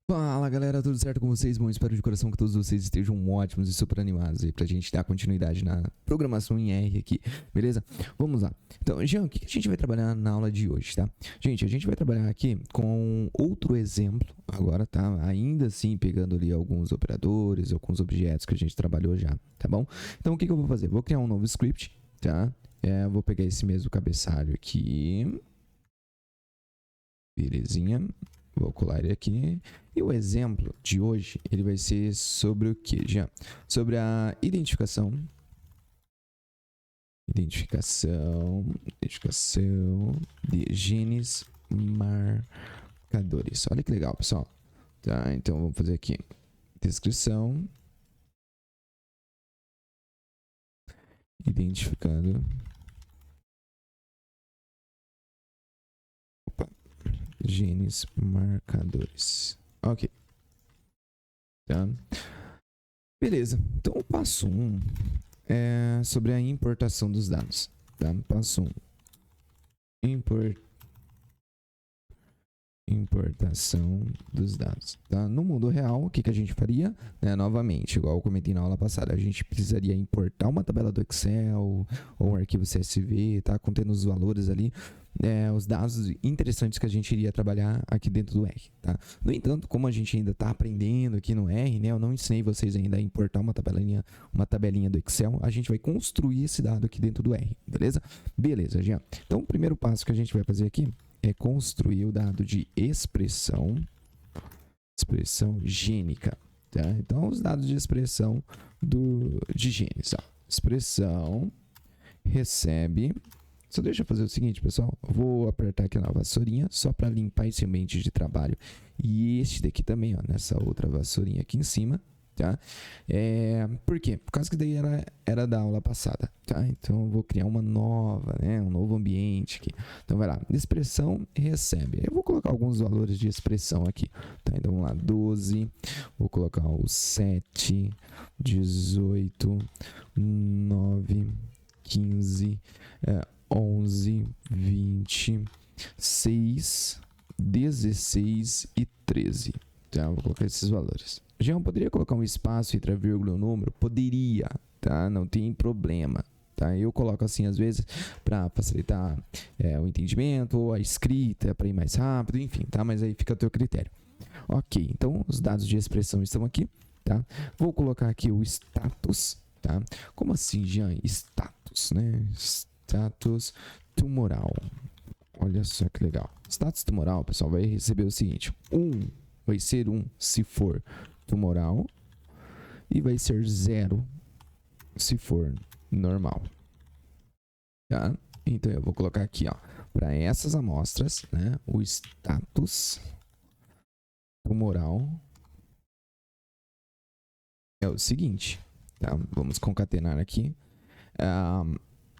Fala galera, tudo certo com vocês? Bom, espero de coração que todos vocês estejam ótimos e super animados aí pra gente dar continuidade na programação em R aqui, beleza? Vamos lá. Então, Jean, o que a gente vai trabalhar na aula de hoje, tá? Gente, a gente vai trabalhar aqui com outro exemplo agora, tá? Ainda assim, pegando ali alguns operadores, alguns objetos que a gente trabalhou já, tá bom? Então, o que eu vou fazer? Vou criar um novo script, tá? Vou pegar esse mesmo cabeçalho aqui. Belezinha. Vou colar ele aqui. E o exemplo de hoje, ele vai ser sobre o que, já? Sobre a identificação de genes marcadores. Olha que legal, pessoal. Tá, então vamos fazer aqui. Descrição. Identificando. Genes marcadores. Ok. Tá. Beleza. Então o passo 1 é sobre a importação dos dados. Tá? Passo 1. Importação dos dados. Tá? No mundo real, o que a gente faria? Novamente, igual eu comentei na aula passada, a gente precisaria importar uma tabela do Excel ou um arquivo CSV, tá? Contendo os valores ali, os dados interessantes que a gente iria trabalhar aqui dentro do R. Tá? No entanto, como a gente ainda está aprendendo aqui no R, né, eu não ensinei vocês ainda a importar uma tabelinha do Excel, a gente vai construir esse dado aqui dentro do R, beleza? Beleza, Jean. Então, o primeiro passo que a gente vai fazer aqui é construir o dado de expressão gênica, tá? Então, os dados de expressão de genes, ó. Expressão recebe. Só deixa eu fazer o seguinte, pessoal. Vou apertar aqui na vassourinha só para limpar esse ambiente de trabalho. E este daqui também, ó, nessa outra vassourinha aqui em cima, tá? Por quê? Por causa que daí era da aula passada, tá? Então eu vou criar uma nova, né? Um novo ambiente aqui. Então vai lá, expressão recebe. Eu vou colocar alguns valores de expressão aqui, tá? Então vamos lá, 12, vou colocar o 7, 18, 9, 15, 11, 20, 6, 16 e 13. Tá? Vou colocar esses valores. Já poderia colocar um espaço entre a vírgula e o número? Poderia, tá? Não tem problema. Tá? Eu coloco assim às vezes para facilitar o entendimento ou a escrita para ir mais rápido, enfim, tá? Mas aí fica a teu critério. Ok, então os dados de expressão estão aqui, tá? Vou colocar aqui o status, tá? Como assim, Jean? Status, né? Status tumoral. Olha só que legal. Status tumoral, pessoal, vai receber o seguinte: vai ser 1 se for tumoral e vai ser 0 se for normal. Tá? Então eu vou colocar aqui, ó, para essas amostras, né, o status tumoral é o seguinte, tá? Vamos concatenar aqui.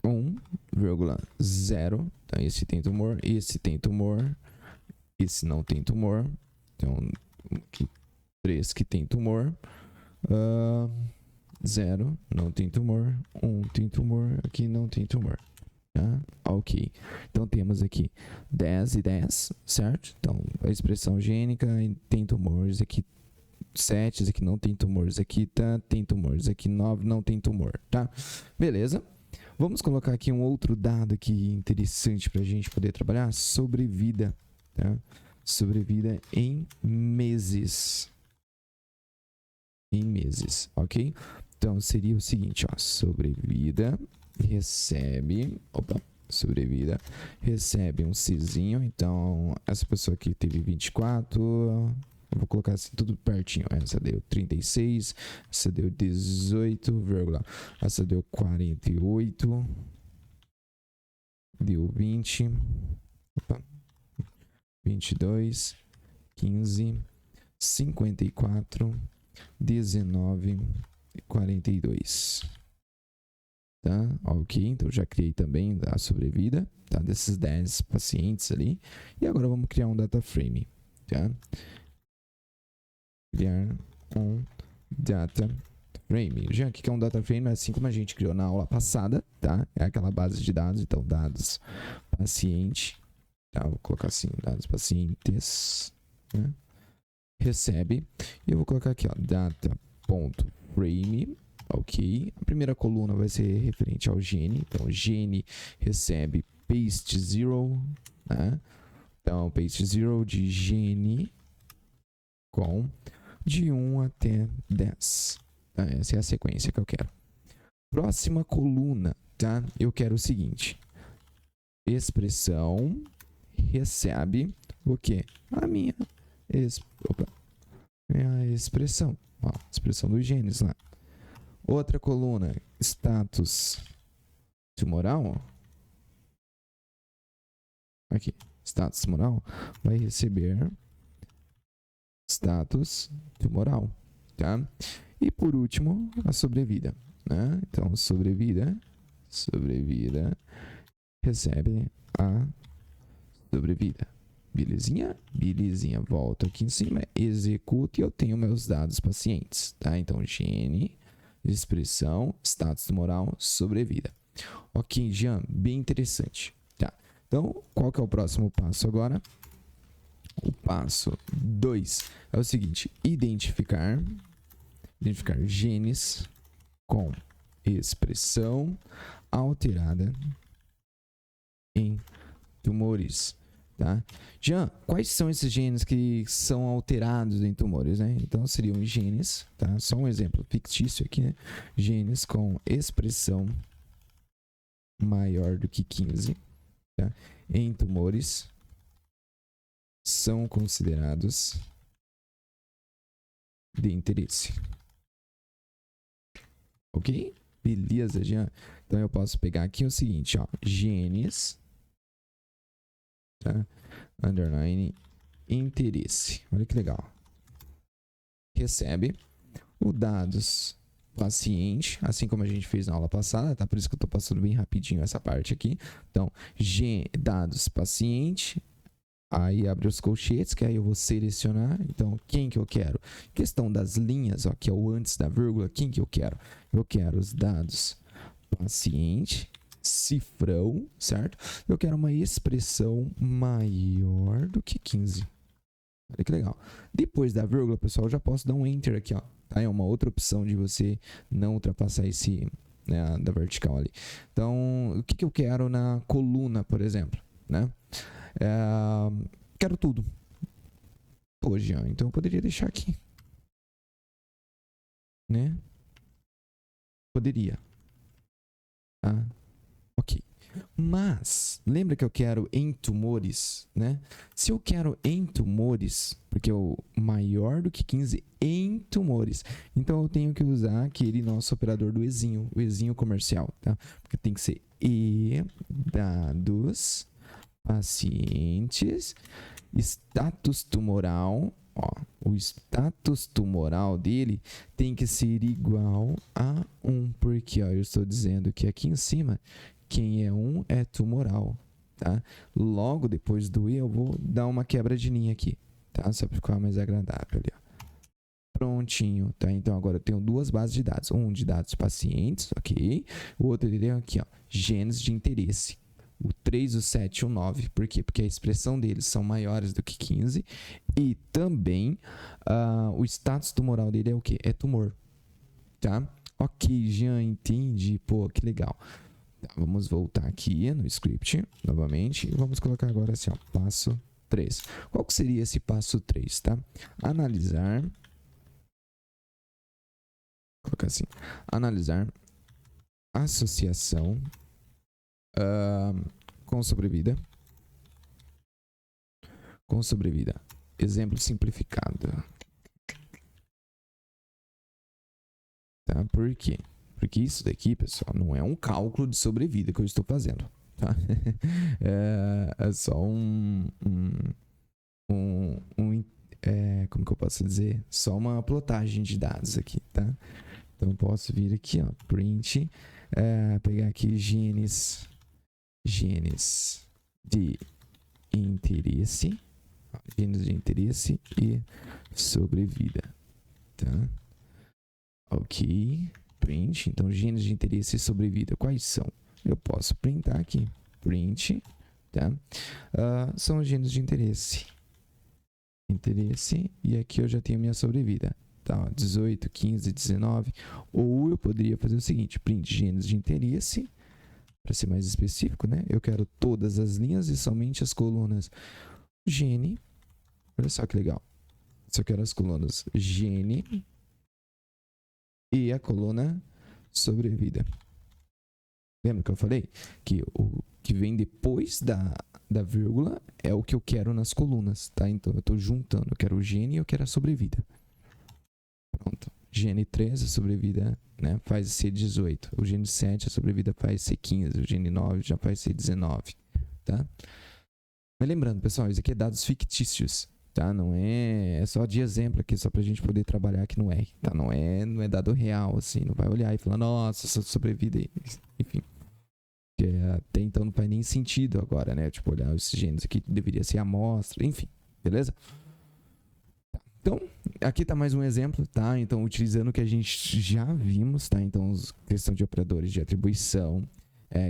1,0. Então, esse tem tumor, esse não tem tumor. Então, aqui, 3 que tem tumor. 0 não tem tumor. 1 tem tumor, aqui não tem tumor. Tá? Ok. Então, temos aqui 10 e 10, certo? Então, a expressão gênica tem tumores aqui. 7, aqui não tem tumores, aqui tem tumores, aqui 9 não tem tumor, tá? Beleza. Vamos colocar aqui um outro dado aqui interessante para a gente poder trabalhar, sobrevida, tá? Sobrevida em meses. Em meses, ok? Então, seria o seguinte, ó, sobrevida recebe um Czinho, então, essa pessoa aqui teve 24, eu vou colocar assim tudo pertinho. Essa deu 36, essa deu 18, essa deu 48, deu 20, 22, 15, 54, 19 e 42. Tá? Ok, então já criei também a sobrevida, tá? Desses 10 pacientes ali. E agora vamos criar um data frame, tá? Criar um data frame. Já o que é um data frame? Assim como a gente criou na aula passada, tá? É aquela base de dados, então dados paciente, tá? Vou colocar assim, dados pacientes, né? recebe, e eu vou colocar aqui, ó, data.frame, ok? A primeira coluna vai ser referente ao gene, então gene recebe paste 0, né? Então, paste 0 de gene com de 1 até 10. Tá? Essa é a sequência que eu quero. Próxima coluna, tá? Eu quero o seguinte. Expressão recebe o quê? A minha expressão. Ó, expressão dos genes lá. Outra coluna, status tumoral. Aqui, status tumoral vai receber status tumoral, tá? E por último, a sobrevida, né? Então, sobrevida recebe a sobrevida. Belezinha? Belezinha. Volto aqui em cima, executo e eu tenho meus dados pacientes, tá? Então, gene, expressão, status tumoral, sobrevida. Ok, Jean, bem interessante. Tá. Então, qual que é o próximo passo agora? O passo 2 é o seguinte: identificar genes com expressão alterada em tumores, tá? Jean, quais são esses genes que são alterados em tumores, né? Então seriam genes, tá? Só um exemplo fictício aqui, né? Genes com expressão maior do que 15, tá? Em tumores são considerados de interesse. Ok? Beleza, Jean? Então eu posso pegar aqui o seguinte, ó, genes, tá? Underline interesse. Olha que legal. Recebe o dados paciente, assim como a gente fez na aula passada, tá? Por isso que eu tô passando bem rapidinho essa parte aqui. Então, dados paciente, aí abre os colchetes, que aí eu vou selecionar. Então, quem que eu quero? Questão das linhas, ó, que é o antes da vírgula, quem que eu quero? Eu quero os dados paciente, cifrão, certo? Eu quero uma expressão maior do que 15. Olha que legal. Depois da vírgula, pessoal, eu já posso dar um enter aqui, ó. Tá? É uma outra opção de você não ultrapassar esse, né, da vertical ali. Então, o que que eu quero na coluna, por exemplo, né? Quero tudo. Pô, Jean, então eu poderia deixar aqui, né? Poderia. Tá? Ok. Mas, lembra que eu quero em tumores, né? Se eu quero em tumores, porque é o maior do que 15 em tumores, então eu tenho que usar aquele nosso operador do exinho, o exinho comercial, tá? Porque tem que ser e dados pacientes, status tumoral, ó, o status tumoral dele tem que ser igual a 1, porque ó, eu estou dizendo que aqui em cima quem é 1 é tumoral, tá? Logo depois do e eu vou dar uma quebra de linha aqui, tá? Só para ficar mais agradável ali, ó. Prontinho, tá? Então agora eu tenho duas bases de dados, um de dados pacientes, ok? O outro dele é aqui, ó, genes de interesse. O 3, o 7 e o 9. Por quê? Porque a expressão deles são maiores do que 15. E também o status tumoral dele é o quê? É tumor, tá? Ok, Jean, entendi. Pô, que legal. Tá, vamos voltar aqui no script novamente e vamos colocar agora assim, ó, passo 3. Qual que seria esse passo 3, tá? Analisar. Vou colocar assim. Analisar associação com sobrevida. Com sobrevida. Exemplo simplificado. Tá? Por quê? Porque isso daqui, pessoal, não é um cálculo de sobrevida que eu estou fazendo, tá? É só como que eu posso dizer? Só uma plotagem de dados aqui, tá? Então, posso vir aqui, ó, print, pegar aqui genes de interesse, e sobrevida, tá? Ok, print. Então, genes de interesse e sobrevida, quais são? Eu posso printar aqui, print, tá? São os genes de interesse interesse, e aqui eu já tenho minha sobrevida. Tá, 18, 15, 19. Ou eu poderia fazer o seguinte: print genes de interesse, para ser mais específico, né? Eu quero todas as linhas e somente as colunas gene. Olha só que legal. Se eu quero as colunas gene e a coluna sobrevida. Lembra que eu falei que o que vem depois da vírgula é o que eu quero nas colunas, tá? Então eu estou juntando. Eu quero o gene e eu quero a sobrevida. Pronto. Gene 13, a sobrevida, né, faz ser 18. O gene 7, a sobrevida faz ser 15. O gene 9 já faz ser 19, tá? Mas lembrando, pessoal, isso aqui é dados fictícios, tá? Não é só de exemplo aqui, só pra gente poder trabalhar aqui no R, tá? Não é dado real, assim. Não vai olhar e falar, nossa, essa sobrevida aí. Enfim. Até então não faz nem sentido agora, né? Tipo, olhar esses genes aqui, deveria ser amostra, enfim. Beleza? Então, aqui está mais um exemplo, tá? Então, utilizando o que a gente já vimos, tá? Então, questão de operadores de atribuição,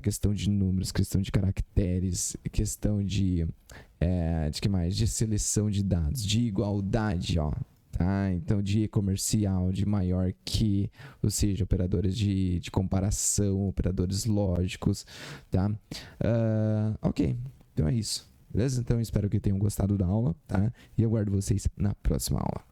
questão de números, questão de caracteres, questão de que mais? De seleção de dados, de igualdade, ó, tá? Então, de comercial, de maior que, ou seja, operadores de comparação, operadores lógicos, tá? Ok, então é isso. Beleza? Então, espero que tenham gostado da aula, tá? E eu aguardo vocês na próxima aula.